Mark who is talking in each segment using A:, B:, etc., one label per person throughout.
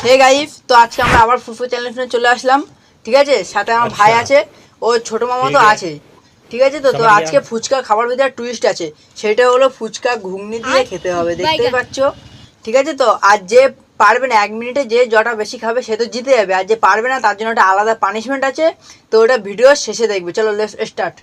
A: Hey guys, তো আজকে আমরা আবার ফুফু চ্যানেলে চলে আসলাম। ঠিক আছে, সাথে আমার ভাই আছে, ও ছোট মামা তো আছে। ঠিক আছে, তো আজকে ফুচকা খাবার ভিতরে টুইস্ট আছে, সেটা হলো ফুচকা ঘুগনি দিয়ে খেতে হবে, দেখতেই পাচ্ছ। ঠিক আছে, তো আর যে পারবে না 1 মিনিটে যে জটা বেশি খাবে সে তো জিতে যাবে, আর যে পারবে না তার জন্য একটা আলাদা পানিশমেন্ট আছে। তো ওটা ভিডিও শেষে দেখবে। চলো লেটস স্টার্ট।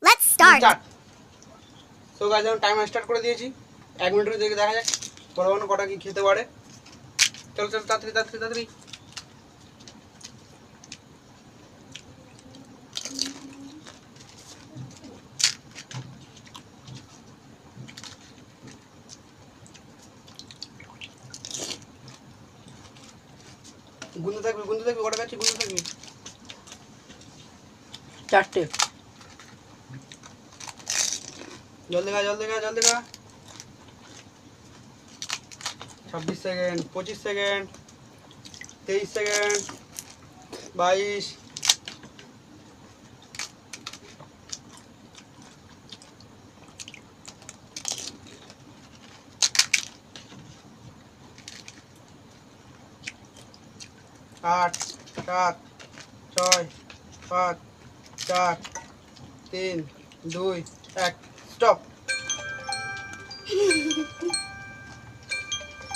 B: Let's start.
C: তো গাইস আমি টাইমার স্টার্ট করে দিয়েছি। 1 মিনিটের দিকে দেখা যাক পরবর্তী কটা কি খেতে পারে। চলো চলো তাড়াতাড়ি তাড়াতাড়ি তাড়াতাড়ি। গুনতে থাকবি কটা খাচ্ছি গুনতে থাকবি।
A: 4টে।
C: জলদি খা জলদি খা জলদি খা। 26 সেকেন্ড, 25 সেকেন্ড, 23 সেকেন্ড, 22, 8, 7, 6, 5, 4, 3, 2, 1 স্টপ।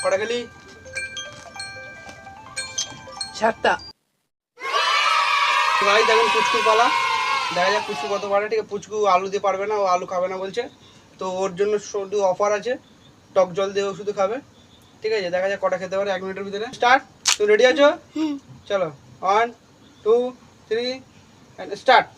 C: কটা গেলি?
A: 7টা।
C: ভাই দেখুন পুচকুর পালা, দেখা যাক পুচকু কত পারে। ঠিক আছে, পুচকু আলু দিয়ে পারবে না, ও আলু খাবে না বলছে, তো ওর জন্য শুধু অফার আছে, টক জল দিয়ে ও শুধু খাবে। ঠিক আছে, দেখা যাক কটা খেতে পারে 1 মিনিটের ভিতরে। স্টার্ট। তুমি রেডি আছো? চলো 1, 2, 3 অ্যান্ড স্টার্ট।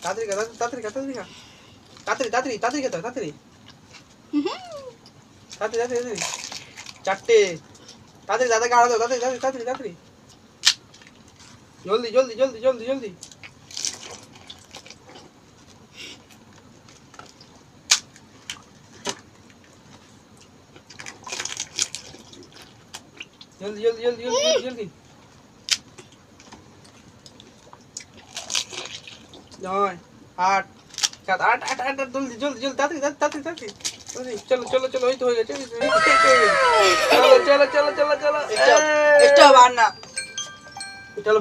C: তাড়াতাড়ি খা তাড়াতাড়ি খা তাড়াতাড়ি খা তাড়াতাড়ি তাড়াতাড়ি তাড়াতাড়ি খেতে তাড়াতাড়ি তাড়াতাড়ি তাড়াতাড়ি 4টে। তাড়াতাড়ি দাদাকে আড়া দাও, তাড়াতাড়ি তাড়াতাড়ি তাড়াতাড়ি তাড়াতাড়ি জলদি জলদি জলদি জলদি জলদি। জলদি জলদি জলদি জলদি জলদি। 9, 8, 7, 8 8 8 জলদি জলদি জলদি তাড়াতাড়ি তাড়াতাড়ি তাড়াতাড়ি। চলো চলো চলো, ওই তো হয়ে গেছে। চলো চলো চলো চলো চলো।
A: স্টপ আর না।
C: चलो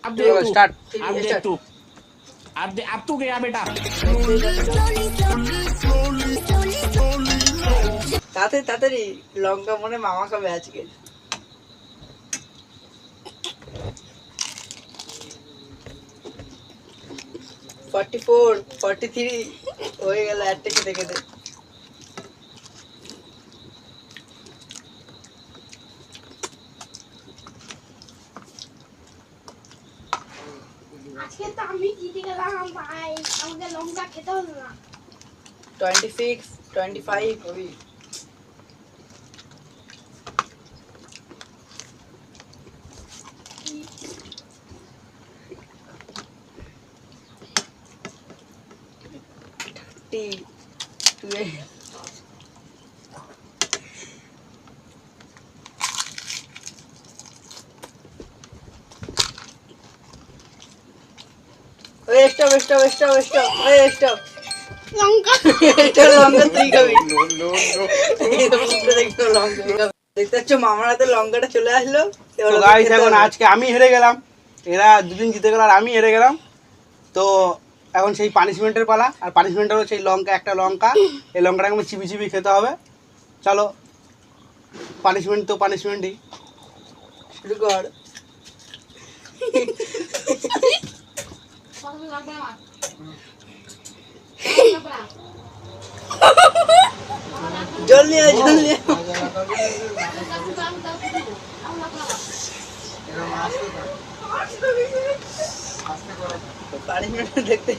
D: अब देख तू,
C: स्टार्ट।
D: अब देख तू, अब तू गया बेटा।
A: তাড়াতাড়ি তাড়াতাড়ি, লঙ্কা মনে মামা খাবে আজকে। ফোর 43 হয়ে গেল একটা খেতে খেতে।
B: আজকে তো আমি জিতে গেলাম ভাই, আমাকে লঙ্কা খেতে হলো না।
A: 26, 25 হবি। Stop stop stop stop stop.
B: লঙ্কা
A: এটা লঙ্কা তুই খাবি। দেখতে পাচ্ছ মামার হাতে লঙ্কাটা চলে আসলো।
C: তো গাইস এখন আজকে আমি হেরে গেলাম, এরা দুদিন জিতে গেল আর আমি হেরে গেলাম। তো এখন সেই পানিশমেন্টের পালা, আর পানিশমেন্ট হলো সেই লঙ্কা, একটা লঙ্কা, এই লঙ্কাটাকে আমি চিবি চিবি খেতে হবে। চলো পানিশমেন্ট তো পানিশমেন্টই
A: শুরু কর। জল নিয়ে আয়, জল নিয়ে আয়। পানিশমেন্ট দেখতে